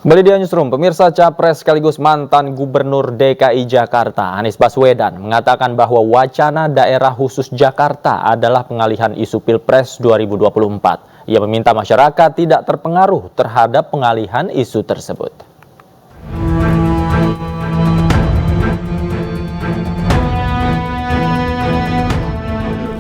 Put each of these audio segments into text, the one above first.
Kembali di Newsroom, pemirsa. Capres sekaligus mantan Gubernur DKI Jakarta Anies Baswedan mengatakan bahwa wacana daerah khusus Jakarta adalah pengalihan isu Pilpres 2024. Ia meminta masyarakat tidak terpengaruh terhadap pengalihan isu tersebut.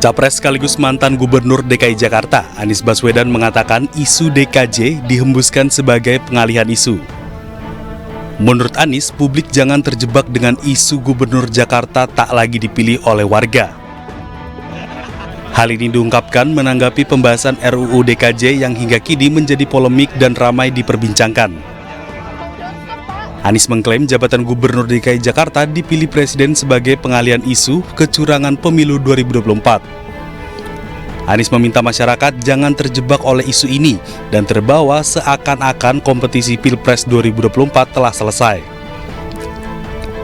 Capres sekaligus mantan Gubernur DKI Jakarta, Anies Baswedan mengatakan isu DKJ dihembuskan sebagai pengalihan isu. Menurut Anies, publik jangan terjebak dengan isu Gubernur Jakarta tak lagi dipilih oleh warga. Hal ini diungkapkan menanggapi pembahasan RUU DKJ yang hingga kini menjadi polemik dan ramai diperbincangkan. Anies mengklaim jabatan Gubernur DKI Jakarta dipilih Presiden sebagai pengalihan isu kecurangan pemilu 2024. Anies meminta masyarakat jangan terjebak oleh isu ini dan terbawa seakan-akan kompetisi Pilpres 2024 telah selesai.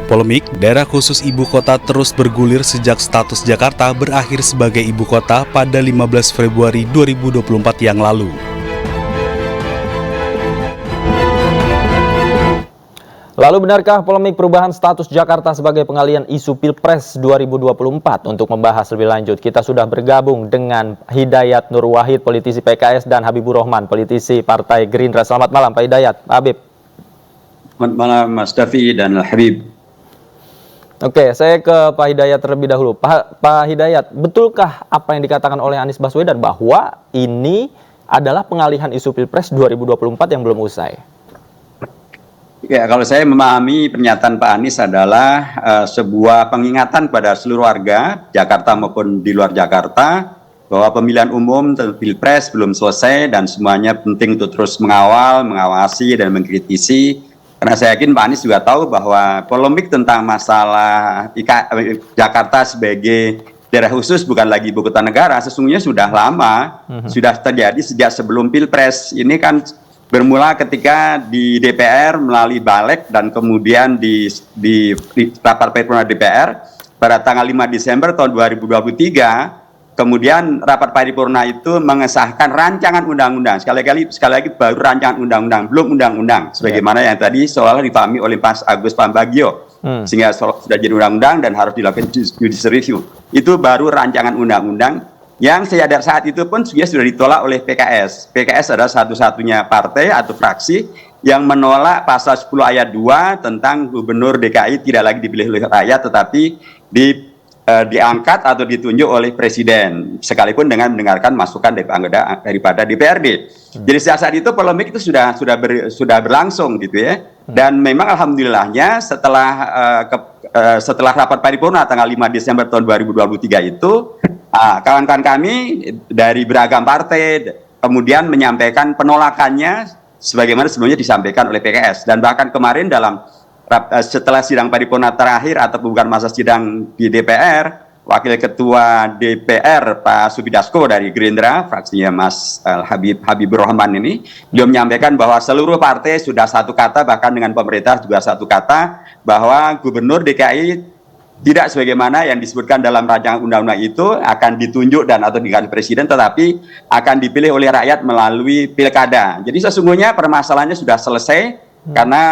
Polemik daerah khusus ibu kota terus bergulir sejak status Jakarta berakhir sebagai ibu kota pada 15 Februari 2024 yang lalu. Lalu benarkah polemik perubahan status Jakarta sebagai pengalihan isu Pilpres 2024? Untuk membahas lebih lanjut, kita sudah bergabung dengan Hidayat Nur Wahid, politisi PKS, dan Habibur Rahman, politisi Partai Gerindra. Selamat malam Pak Hidayat. Pak Habib. Selamat malam Mas Davi dan Habib. Oke, saya ke Pak Hidayat terlebih dahulu. Pak Hidayat, betulkah apa yang dikatakan oleh Anies Baswedan bahwa ini adalah pengalihan isu Pilpres 2024 yang belum usai? Ya, kalau saya memahami pernyataan Pak Anies adalah sebuah pengingatan pada seluruh warga Jakarta maupun di luar Jakarta bahwa pemilihan umum Pilpres belum selesai dan semuanya penting untuk terus mengawasi dan mengkritisi. Karena saya yakin Pak Anies juga tahu bahwa polemik tentang masalah Jakarta sebagai daerah khusus bukan lagi ibu kota negara, sesungguhnya sudah lama, sudah terjadi sejak sebelum Pilpres. Ini kan bermula ketika di DPR melalui Balik dan kemudian di rapat paripurna DPR pada tanggal 5 Desember tahun 2023, kemudian rapat paripurna itu mengesahkan rancangan undang-undang. Sekali lagi baru rancangan undang-undang, belum undang-undang, sebagaimana yang tadi seolah dipahami oleh Pak Agus Pambagio, sehingga sudah jadi undang-undang dan harus dilakukan judicial review. Itu baru rancangan undang-undang yang saat itu pun sudah ditolak oleh PKS. PKS adalah satu-satunya partai atau fraksi yang menolak pasal 10 ayat 2 tentang Gubernur DKI tidak lagi dipilih oleh rakyat tetapi diangkat atau ditunjuk oleh Presiden, sekalipun dengan mendengarkan masukan daripada DPRD. Jadi saat itu polemik itu sudah berlangsung gitu ya. Dan memang alhamdulillahnya setelah rapat paripurna tanggal 5 Desember tahun 2023 itu kawan-kawan kami dari beragam partai kemudian menyampaikan penolakannya sebagaimana sebelumnya disampaikan oleh PKS. Dan bahkan kemarin setelah sidang paripurna terakhir atau bukan masa sidang di DPR, Wakil Ketua DPR Pak Subidasko dari Gerindra, fraksinya Mas Habibur Rahman ini, beliau menyampaikan bahwa seluruh partai sudah satu kata, bahkan dengan pemerintah juga satu kata, bahwa Gubernur DKI tidak sebagaimana yang disebutkan dalam rancangan undang-undang itu akan ditunjuk dan atau diganti presiden, tetapi akan dipilih oleh rakyat melalui pilkada. Jadi sesungguhnya permasalahannya sudah selesai karena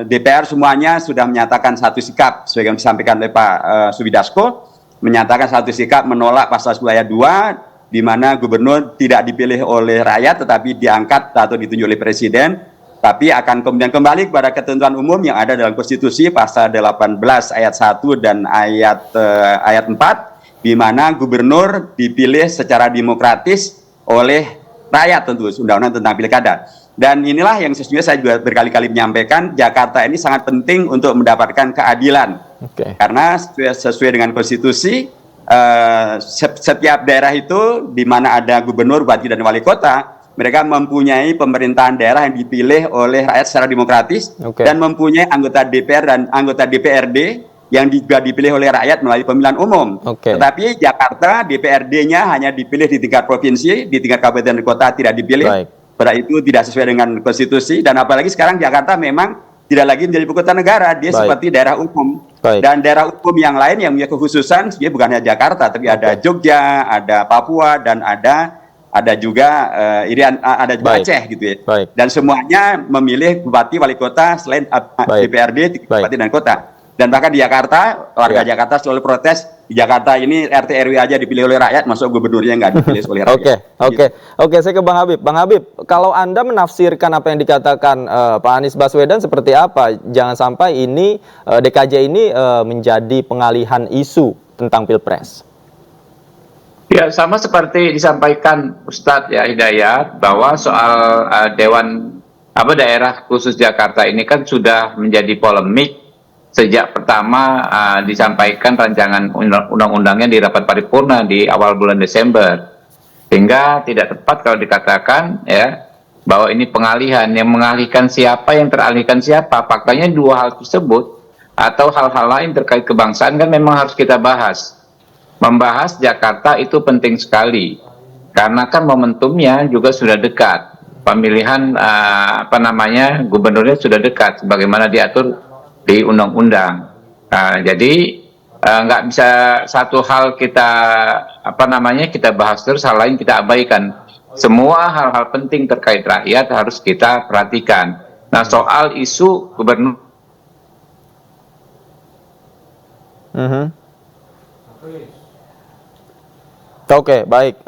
DPR semuanya sudah menyatakan satu sikap, sebagaimana disampaikan oleh Pak Subidasko, menyatakan satu sikap menolak pasal 10 ayat 2, di mana gubernur tidak dipilih oleh rakyat tetapi diangkat atau ditunjuk oleh presiden, tapi akan kemudian kembali kepada ketentuan umum yang ada dalam konstitusi pasal 18 ayat 1 dan ayat 4, di mana gubernur dipilih secara demokratis oleh rakyat, tentu undang-undang tentang pilkada. Dan inilah yang sesungguhnya saya juga berkali-kali menyampaikan, Jakarta ini sangat penting untuk mendapatkan keadilan. Karena sesuai dengan konstitusi, setiap daerah itu di mana ada gubernur, bupati, dan wali kota, mereka mempunyai pemerintahan daerah yang dipilih oleh rakyat secara demokratis dan mempunyai anggota DPR dan anggota DPRD yang juga dipilih oleh rakyat melalui pemilihan umum. Tetapi Jakarta DPRD-nya hanya dipilih di tingkat provinsi, di tingkat kabupaten dan kota tidak dipilih. Pada itu tidak sesuai dengan konstitusi, dan apalagi sekarang Jakarta memang tidak lagi menjadi ibu kota negara, dia seperti daerah umum. Dan daerah umum yang lain yang punya kekhususan, sebenarnya bukan hanya Jakarta, tapi ada Jogja, ada Papua, dan ada ada juga ada juga Baik. Aceh gitu ya. Baik. Dan semuanya memilih bupati wali kota selain Baik. DPRD, Baik. bupati dan kota. Dan bahkan di Jakarta, warga Ya. Jakarta selalu protes, di Jakarta ini RT RW aja dipilih oleh rakyat, masuk gubernurnya nggak dipilih oleh rakyat. Oke, saya ke Bang Habib. Bang Habib, kalau Anda menafsirkan apa yang dikatakan Pak Anies Baswedan seperti apa? Jangan sampai ini DKJ ini menjadi pengalihan isu tentang Pilpres. Ya, sama seperti disampaikan Ustadz ya Hidayat, bahwa soal Dewan Daerah Khusus Jakarta ini kan sudah menjadi polemik sejak pertama disampaikan rancangan undang-undangnya di rapat paripurna di awal bulan Desember. Sehingga tidak tepat kalau dikatakan ya bahwa ini pengalihan. Yang mengalihkan siapa, yang teralihkan siapa. Faktanya dua hal tersebut atau hal-hal lain terkait kebangsaan kan memang harus kita bahas. Membahas Jakarta itu penting sekali karena kan momentumnya juga sudah dekat. Pemilihan gubernurnya sudah dekat sebagaimana diatur di undang-undang. Jadi nggak bisa satu hal kita kita bahas terus, hal lain kita abaikan. Semua hal-hal penting terkait rakyat harus kita perhatikan. Nah, soal isu gubernur. Oke, baik.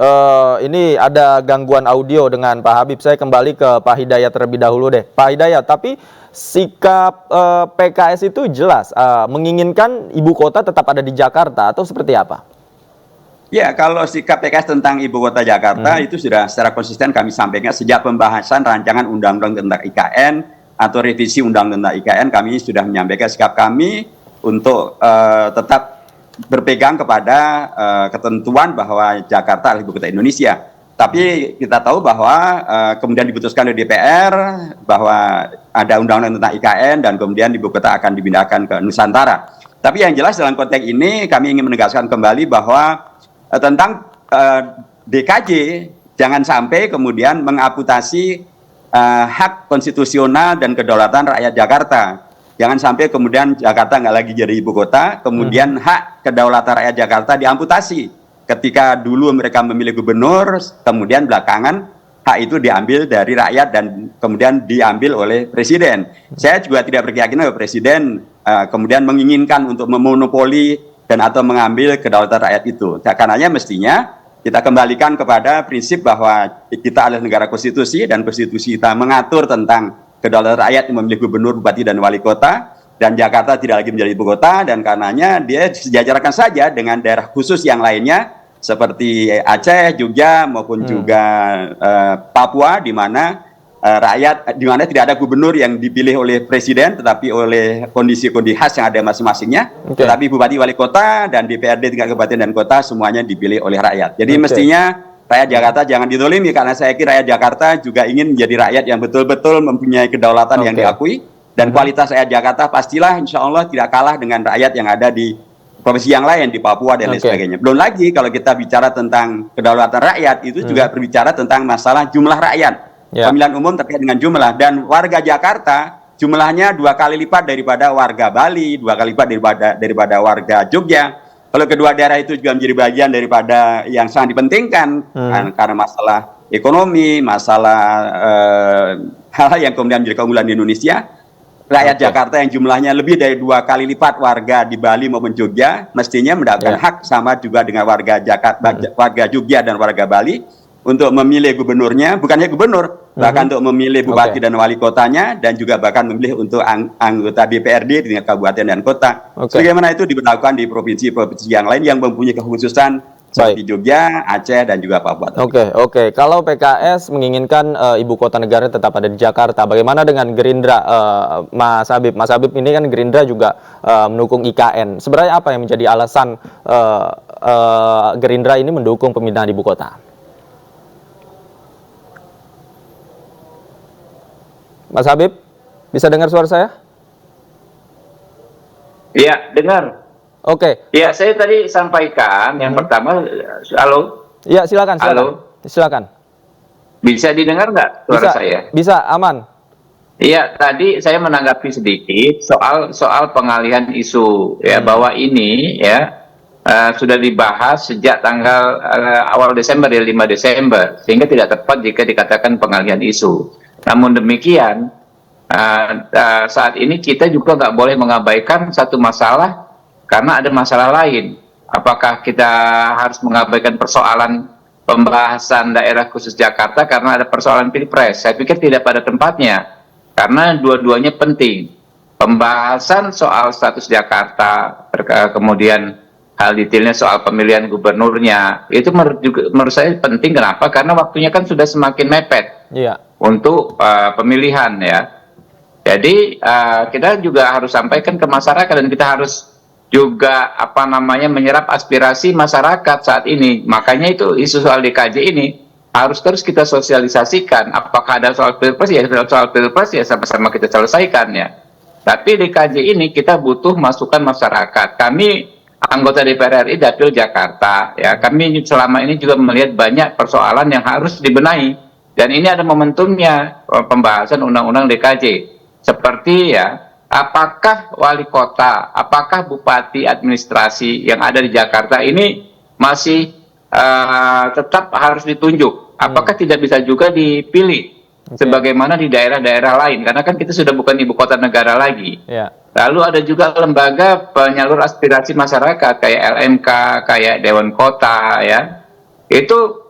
Ini ada gangguan audio dengan Pak Habib. Saya kembali ke Pak Hidayat terlebih dahulu deh. Pak Hidayat, tapi sikap PKS itu jelas menginginkan ibu kota tetap ada di Jakarta atau seperti apa? Ya, kalau sikap PKS tentang ibu kota Jakarta itu sudah secara konsisten kami sampaikan sejak pembahasan rancangan undang-undang tentang IKN atau revisi undang-undang tentang IKN, kami sudah menyampaikan sikap kami untuk tetap berpegang kepada ketentuan bahwa Jakarta adalah ibu kota Indonesia. Tapi kita tahu bahwa kemudian diputuskan oleh DPR bahwa ada undang-undang tentang IKN dan kemudian ibu kota akan dipindahkan ke Nusantara. Tapi yang jelas dalam konteks ini kami ingin menegaskan kembali bahwa tentang DKJ jangan sampai kemudian mengamputasi hak konstitusional dan kedaulatan rakyat Jakarta. Jangan sampai kemudian Jakarta nggak lagi jadi ibu kota, kemudian hak kedaulatan rakyat Jakarta diamputasi. Ketika dulu mereka memilih gubernur, kemudian belakangan hak itu diambil dari rakyat dan kemudian diambil oleh presiden. Saya juga tidak berkeyakinan bahwa presiden kemudian menginginkan untuk memonopoli dan atau mengambil kedaulatan rakyat itu. Karenanya mestinya kita kembalikan kepada prinsip bahwa kita adalah negara konstitusi dan konstitusi kita mengatur tentang kedaulatan rakyat yang memilih gubernur, bupati, dan wali kota, dan Jakarta tidak lagi menjadi ibu kota, dan karenanya dia disejajarkan saja dengan daerah khusus yang lainnya seperti Aceh, Jogja maupun juga Papua, di mana tidak ada gubernur yang dipilih oleh presiden, tetapi oleh kondisi-kondisi khas yang ada masing-masingnya. Tetapi bupati, wali kota, dan DPRD tingkat kabupaten dan kota semuanya dipilih oleh rakyat. Jadi mestinya rakyat Jakarta jangan didolimi, karena saya kira rakyat Jakarta juga ingin menjadi rakyat yang betul-betul mempunyai kedaulatan yang diakui, dan kualitas rakyat Jakarta pastilah insya Allah tidak kalah dengan rakyat yang ada di provinsi yang lain, di Papua dan lain sebagainya. Belum lagi kalau kita bicara tentang kedaulatan rakyat, itu juga berbicara tentang masalah jumlah rakyat. Pemilihan umum terkait dengan jumlah, dan warga Jakarta jumlahnya 2 kali lipat daripada warga Bali, 2 kali lipat daripada warga Jogja. Kalau kedua daerah itu juga menjadi bagian daripada yang sangat dipentingkan karena masalah ekonomi, masalah hal-hal yang kemudian menjadi keunggulan di Indonesia. Rakyat Jakarta yang jumlahnya lebih dari 2 kali lipat warga di Bali maupun Jogja mestinya mendapatkan hak sama juga dengan warga Jakarta, warga Jogja dan warga Bali untuk memilih gubernurnya, bukannya gubernur, bahkan untuk memilih bupati dan wali kotanya, dan juga bahkan memilih untuk anggota DPRD di tingkat kabupaten dan kota. Sebagaimana itu diberlakukan di provinsi-provinsi yang lain yang mempunyai kekhususan seperti Jogja, Aceh, dan juga Papua. Oke. Kalau PKS menginginkan ibu kota negara tetap ada di Jakarta, bagaimana dengan Gerindra, Mas Habib? Mas Habib ini kan Gerindra juga mendukung IKN. Sebenarnya apa yang menjadi alasan Gerindra ini mendukung pemindahan ibu kota? Mas Habib, bisa dengar suara saya? Iya, dengar. Oke. Ya, saya tadi sampaikan yang pertama, halo. Iya, silakan. Halo. Silakan. Bisa didengar nggak suara saya? Bisa, aman. Iya, tadi saya menanggapi sedikit soal pengalihan isu ya, bahwa ini ya sudah dibahas sejak tanggal awal Desember, ya 5 Desember, sehingga tidak tepat jika dikatakan pengalihan isu. Namun demikian, saat ini kita juga nggak boleh mengabaikan satu masalah karena ada masalah lain. Apakah kita harus mengabaikan persoalan pembahasan daerah khusus Jakarta karena ada persoalan Pilpres? Saya pikir tidak pada tempatnya, karena dua-duanya penting. Pembahasan soal status Jakarta, kemudian hal detailnya soal pemilihan gubernurnya, itu menurut saya penting. Kenapa? Karena waktunya kan sudah semakin mepet untuk pemilihan, ya. Jadi kita juga harus sampaikan ke masyarakat, dan kita harus juga menyerap aspirasi masyarakat saat ini. Makanya itu isu soal DKJ ini harus terus kita sosialisasikan. Apakah ada soal Pilpres, ya sama-sama kita selesaikan, ya. Tapi DKJ ini kita butuh masukan masyarakat. Kami anggota DPR RI Dapil Jakarta, ya, kami selama ini juga melihat banyak persoalan yang harus dibenahi, dan ini ada momentumnya pembahasan undang-undang DKJ. Seperti, ya, apakah wali kota, apakah bupati administrasi yang ada di Jakarta ini masih tetap harus ditunjuk? Apakah tidak bisa juga dipilih sebagaimana di daerah-daerah lain? Karena kan kita sudah bukan ibu kota negara lagi. Lalu ada juga lembaga penyalur aspirasi masyarakat kayak LMK, kayak Dewan Kota, ya. Itu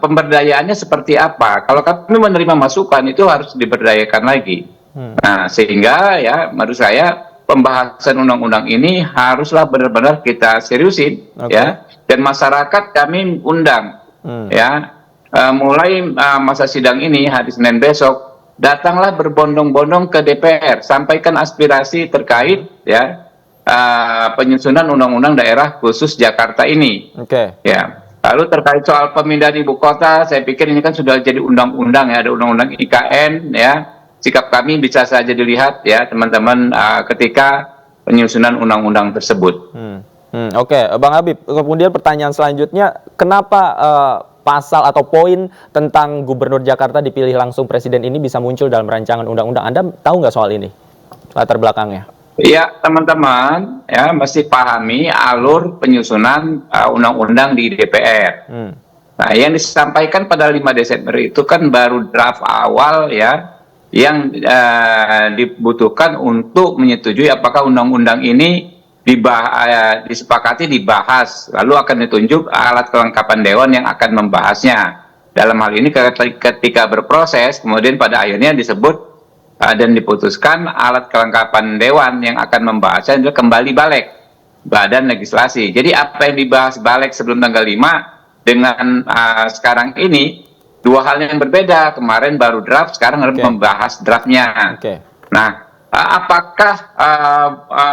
pemberdayaannya seperti apa? Kalau kami menerima masukan, itu harus diberdayakan lagi. Nah, sehingga, ya, menurut saya pembahasan undang-undang ini haruslah benar-benar kita seriusin, ya. Dan masyarakat kami undang, ya, mulai masa sidang ini hari Senin besok, datanglah berbondong-bondong ke DPR, sampaikan aspirasi terkait, ya, penyusunan undang-undang daerah khusus Jakarta ini. Ya. Lalu terkait soal pemindahan ibu kota, saya pikir ini kan sudah jadi undang-undang, ya, ada undang-undang IKN, ya. Sikap kami bisa saja dilihat, ya, teman-teman, ketika penyusunan undang-undang tersebut. Bang Habib, kemudian pertanyaan selanjutnya, kenapa pasal atau poin tentang Gubernur Jakarta dipilih langsung Presiden ini bisa muncul dalam rancangan undang-undang? Anda tahu nggak soal ini, latar belakangnya? Ya, teman-teman, ya, mesti pahami alur penyusunan undang-undang di DPR. Nah, yang disampaikan pada 5 Desember itu kan baru draft awal, ya, yang dibutuhkan untuk menyetujui apakah undang-undang ini disepakati dibahas, lalu akan ditunjuk alat kelengkapan dewan yang akan membahasnya. Dalam hal ini ketika berproses, kemudian pada akhirnya disebut dan diputuskan alat kelengkapan dewan yang akan membahasnya adalah kembali balik Badan Legislasi. Jadi apa yang dibahas balik sebelum tanggal 5 dengan sekarang ini dua hal yang berbeda. Kemarin baru draft, sekarang harus membahas draftnya. Nah, apakah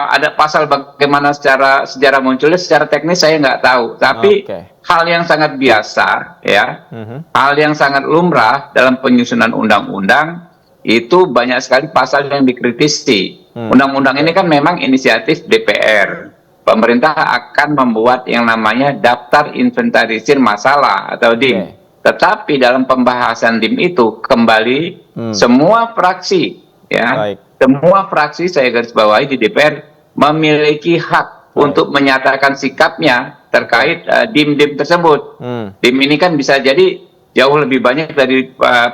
ada pasal bagaimana sejarah munculnya secara teknis saya nggak tahu. Tapi hal yang sangat biasa, ya, hal yang sangat lumrah dalam penyusunan undang-undang itu banyak sekali pasal yang dikritisi. Undang-undang ini kan memang inisiatif DPR. Pemerintah akan membuat yang namanya daftar inventarisir masalah atau DIM. Tetapi dalam pembahasan DIM itu kembali semua fraksi, ya, semua fraksi, saya garis bawahi, di DPR memiliki hak untuk menyatakan sikapnya terkait DIM-DIM tersebut. DIM ini kan bisa jadi jauh lebih banyak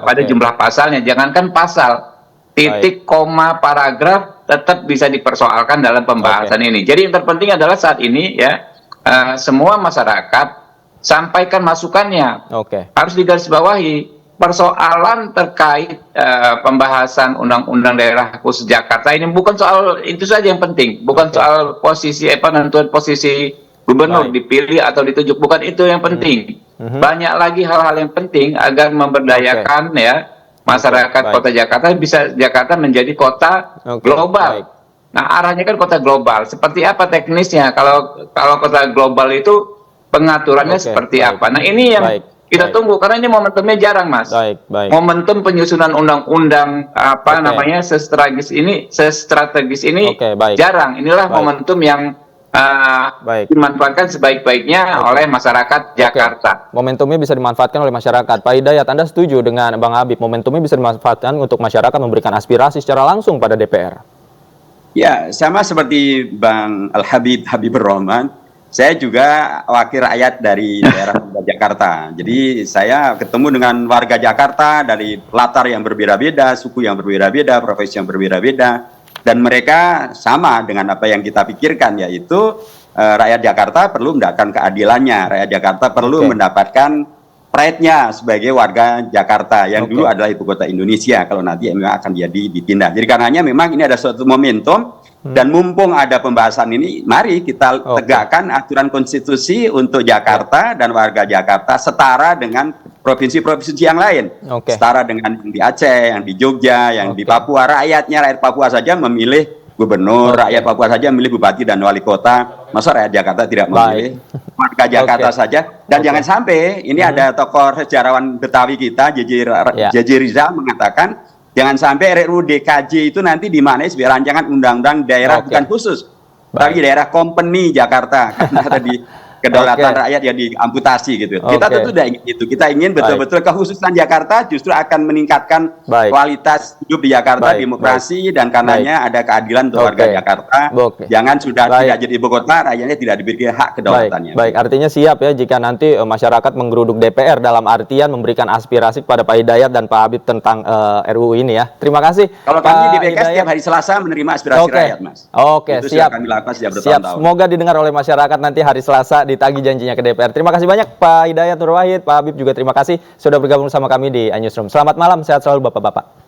pada jumlah pasalnya. Jangankan pasal, titik, koma, paragraf tetap bisa dipersoalkan dalam pembahasan ini. Jadi yang terpenting adalah saat ini, ya, semua masyarakat sampaikan masukannya. Harus digarisbawahi persoalan terkait pembahasan undang-undang daerah khusus Jakarta ini bukan soal itu saja yang penting, bukan soal posisi penentuan posisi gubernur dipilih atau ditunjuk, bukan itu yang penting. Banyak lagi hal-hal yang penting agar memberdayakan, ya, masyarakat kota Jakarta bisa Jakarta menjadi kota global. Nah, arahnya kan kota global. Seperti apa teknisnya? Kalau kota global itu pengaturannya seperti apa? Nah, ini yang kita tunggu, karena ini momentumnya jarang, Mas. Momentum penyusunan undang-undang sestrategis ini jarang. Inilah momentum yang dimanfaatkan sebaik-baiknya oleh masyarakat Jakarta. Momentumnya bisa dimanfaatkan oleh masyarakat. Pak Hidayat, Anda setuju dengan Bang Habib, momentumnya bisa dimanfaatkan untuk masyarakat memberikan aspirasi secara langsung pada DPR? Ya, sama seperti Bang Habibur Rahman. saya juga wakil rakyat dari daerah Jakarta. Jadi saya ketemu dengan warga Jakarta dari latar yang berbeda-beda, suku yang berbeda-beda, profesi yang berbeda-beda. Dan mereka sama dengan apa yang kita pikirkan, yaitu rakyat Jakarta perlu mendapatkan keadilannya. Rakyat Jakarta perlu mendapatkan pride-nya sebagai warga Jakarta yang dulu adalah ibu kota Indonesia, kalau nanti memang akan jadi dipindah. Jadi karenanya memang ini ada suatu momentum. Dan mumpung ada pembahasan ini, mari kita tegakkan aturan konstitusi untuk Jakarta dan warga Jakarta setara dengan provinsi-provinsi yang lain. Setara dengan yang di Aceh, yang di Jogja, yang di Papua. Rakyat Papua saja memilih gubernur, rakyat Papua saja memilih bupati dan wali kota. Masa rakyat Jakarta tidak memilih warga Jakarta saja? Dan jangan sampai, ini ada tokoh sejarawan Betawi kita, JJ Rizal mengatakan, jangan sampai RUU DKJ itu nanti dimaknai sebagai rancangan undang-undang daerah bukan khusus, tapi daerah company Jakarta karena tadi kedaulatan rakyat yang diamputasi gitu. Kita tentu tidak ingin itu. Kita ingin betul-betul kekhususan Jakarta justru akan meningkatkan kualitas hidup di Jakarta, demokrasi, dan karenanya ada keadilan untuk warga Jakarta. Jangan sudah tidak jadi ibu kota, rakyatnya tidak diberi hak kedaulatannya. Baik, artinya siap ya jika nanti masyarakat menggeruduk DPR dalam artian memberikan aspirasi kepada Pak Hidayat dan Pak Habib tentang RUU ini ya. Terima kasih. Kalau kami di PKS setiap hari Selasa menerima aspirasi rakyat, Mas. Oke, itu siap. Kami lakukan sejak bertahun-tahun. Semoga didengar oleh masyarakat nanti hari Selasa ditagih janjinya ke DPR. Terima kasih banyak Pak Hidayat Nur Wahid, Pak Habib juga terima kasih sudah bergabung sama kami di iNewsroom. Selamat malam, sehat selalu Bapak-bapak.